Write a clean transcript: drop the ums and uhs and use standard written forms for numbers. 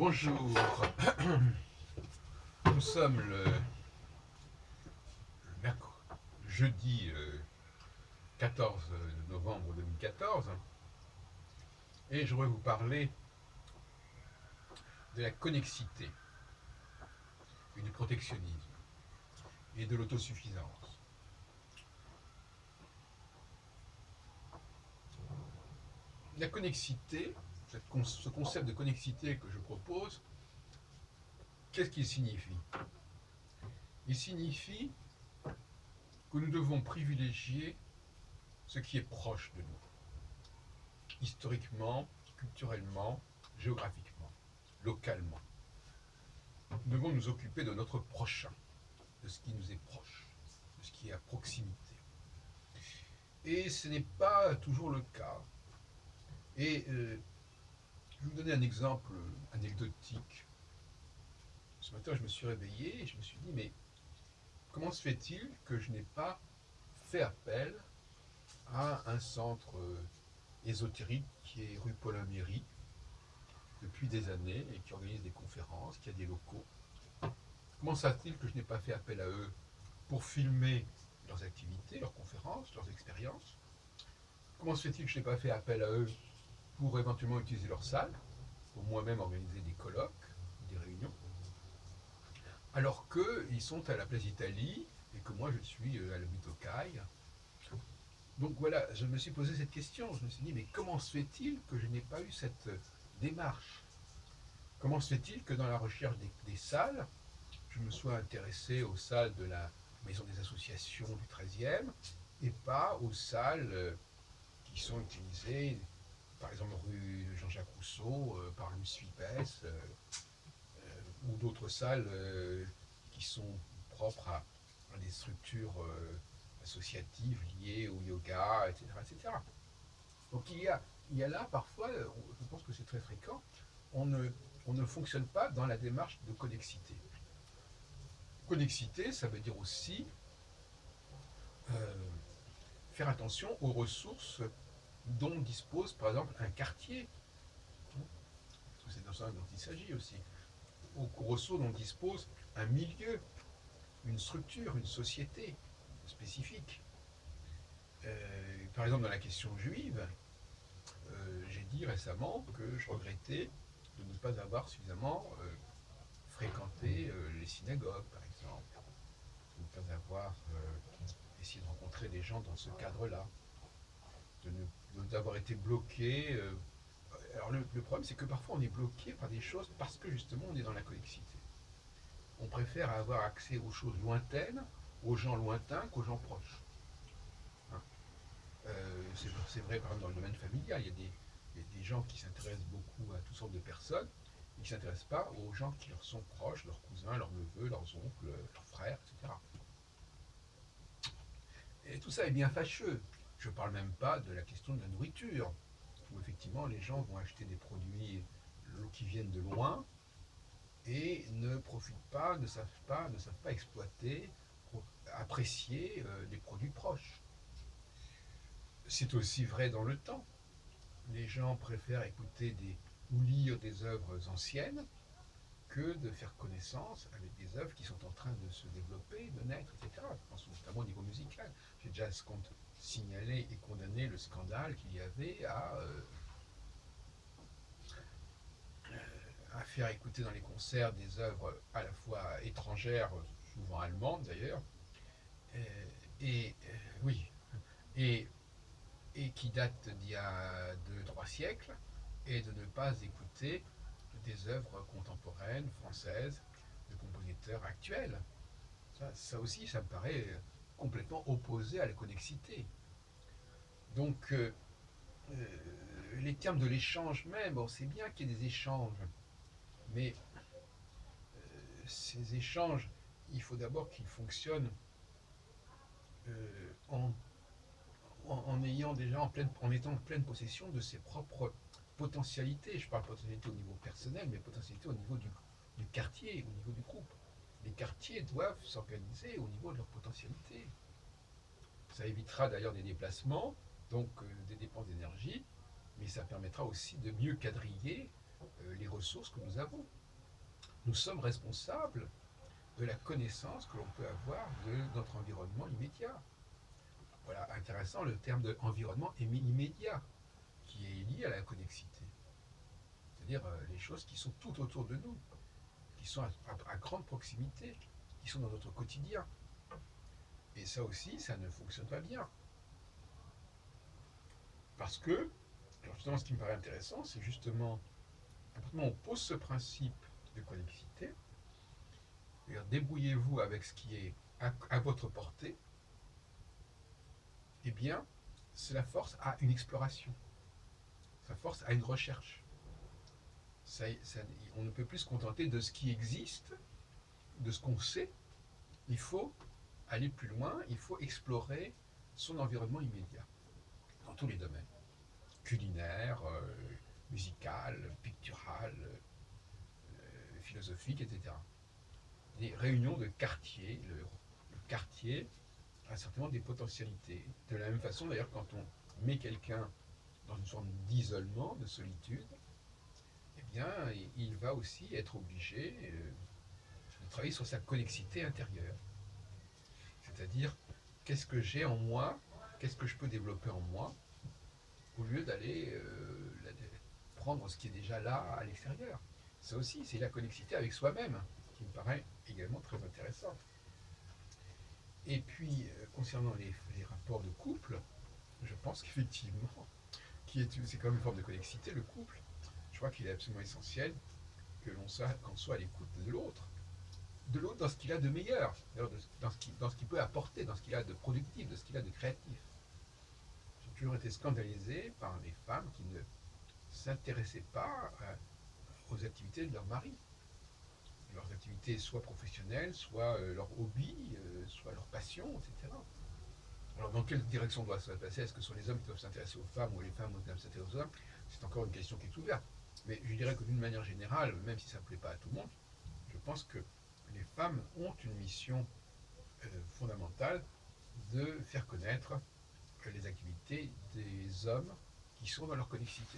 Bonjour, nous sommes le jeudi 14 novembre 2014 et je voudrais vous parler de la connexité et du protectionnisme et de l'autosuffisance. La connexité, ce concept de connexité que je propose, qu'est-ce qu'il signifie? Il signifie que nous devons privilégier ce qui est proche de nous, historiquement, culturellement, géographiquement, localement. Nous devons nous occuper de notre prochain, de ce qui nous est proche, de ce qui est à proximité. Et ce n'est pas toujours le cas. Et je vais vous donner un exemple anecdotique. Ce matin, je me suis réveillé et je me suis dit, mais comment se fait-il que je n'ai pas fait appel à un centre ésotérique qui est rue Paul-Améry depuis des années et qui organise des conférences, qui a des locaux? Comment ça se fait-il que je n'ai pas fait appel à eux pour filmer leurs activités, leurs conférences, leurs expériences? Comment se fait-il que je n'ai pas fait appel à eux pour éventuellement utiliser leur salle, pour moi-même organiser des colloques, des réunions, alors qu'ils sont à la place Italie et que moi je suis à la Butokai? Donc voilà, je me suis posé cette question. Je me suis dit, mais comment se fait-il que je n'ai pas eu cette démarche? Comment se fait-il que dans la recherche des salles, je me sois intéressé aux salles de la Maison des associations du 13e et pas aux salles qui sont utilisées, par exemple rue Jean-Jacques Rousseau, par Louis Fipès, ou d'autres salles qui sont propres à des structures associatives liées au yoga, etc. etc. Donc il y a là parfois, je pense que c'est très fréquent, on ne, on ne fonctionne pas dans la démarche de connexité. Connexité, ça veut dire aussi euh, faire attention aux ressources dont dispose par exemple un quartier, parce que c'est de ça dont il s'agit aussi, aux ressources dont dispose un milieu, une structure, une société spécifique. Par exemple, dans la question juive, j'ai dit récemment que je regrettais de ne pas avoir suffisamment fréquenté les synagogues, par exemple, de ne pas avoir essayé de rencontrer des gens dans ce cadre-là, d'avoir été bloqué. Alors le problème, c'est que parfois on est bloqué par des choses parce que justement on est dans la connexité. On préfère avoir accès aux choses lointaines, aux gens lointains qu'aux gens proches. Hein. C'est vrai par exemple dans le domaine familial, il y a des gens qui s'intéressent beaucoup à toutes sortes de personnes et qui ne s'intéressent pas aux gens qui leur sont proches, leurs cousins, leurs neveux, leurs oncles, leurs frères, etc. Et tout ça est bien fâcheux. Je ne parle même pas de la question de la nourriture, où effectivement les gens vont acheter des produits qui viennent de loin et ne profitent pas, ne savent pas exploiter, apprécier les produits proches. C'est aussi vrai dans le temps. Les gens préfèrent écouter ou lire des œuvres anciennes que de faire connaissance avec des œuvres qui sont en train de se développer, de naître, etc. Je pense notamment au niveau musical. J'ai déjà signalé et condamné le scandale qu'il y avait à faire écouter dans les concerts des œuvres à la fois étrangères, souvent allemandes d'ailleurs, et oui, et, et qui datent d'il y a 2, 3 siècles, et de ne pas écouter des œuvres contemporaines, françaises, de compositeurs actuels. Ça aussi, ça me paraît complètement opposé à la connexité. Donc, les termes de l'échange même, bon, c'est bien qu'il y ait des échanges, mais ces échanges, il faut d'abord qu'ils fonctionnent en, ayant déjà en étant en pleine possession de ses propres potentialités. Je parle potentialité au niveau personnel, mais potentialité au niveau du quartier, au niveau du groupe. Les quartiers doivent s'organiser au niveau de leur potentialité. Ça évitera d'ailleurs des déplacements, donc des dépenses d'énergie, mais ça permettra aussi de mieux quadriller les ressources que nous avons. Nous sommes responsables de la connaissance que l'on peut avoir de notre environnement immédiat. Voilà, intéressant le terme d'environnement immédiat, qui est lié à la connexité. C'est-à-dire les choses qui sont tout autour de nous, qui sont à grande proximité, qui sont dans notre quotidien. Et ça aussi, ça ne fonctionne pas bien. Parce que, alors justement, ce qui me paraît intéressant, c'est justement, à partir du moment où on pose ce principe de connexité, débrouillez-vous avec ce qui est à votre portée, eh bien, cela force à une exploration, ça force à une recherche. On ne peut plus se contenter de ce qui existe, de ce qu'on sait. Il faut aller plus loin, il faut explorer son environnement immédiat, dans tous les domaines. Culinaire, musical, pictural, philosophique, etc. Des réunions de quartier, le quartier a certainement des potentialités. De la même façon, d'ailleurs, quand on met quelqu'un dans une forme d'isolement, de solitude, eh bien, il va aussi être obligé de travailler sur sa connexité intérieure. C'est-à-dire, qu'est-ce que j'ai en moi, qu'est-ce que je peux développer en moi, au lieu d'aller prendre ce qui est déjà là à l'extérieur. Ça aussi, c'est la connexité avec soi-même, qui me paraît également très intéressante. Et puis, concernant les rapports de couple, je pense qu'effectivement, c'est quand même une forme de connexité, le couple. Je crois qu'il est absolument essentiel qu'on soit à l'écoute de l'autre dans ce qu'il a de meilleur, dans ce qu'il peut apporter, dans ce qu'il a de productif, de ce qu'il a de créatif. J'ai toujours été scandalisé par les femmes qui ne s'intéressaient pas aux activités de leur mari. Leurs activités soit professionnelles, soit leur hobby, soit leur passion, etc. Alors dans quelle direction doit ça se passer? Est-ce que ce sont les hommes qui doivent s'intéresser aux femmes ou les femmes qui doivent s'intéresser aux hommes? C'est encore une question qui est ouverte. Mais je dirais que d'une manière générale, même si ça ne plaît pas à tout le monde, je pense que les femmes ont une mission fondamentale de faire connaître les activités des hommes qui sont dans leur connexité.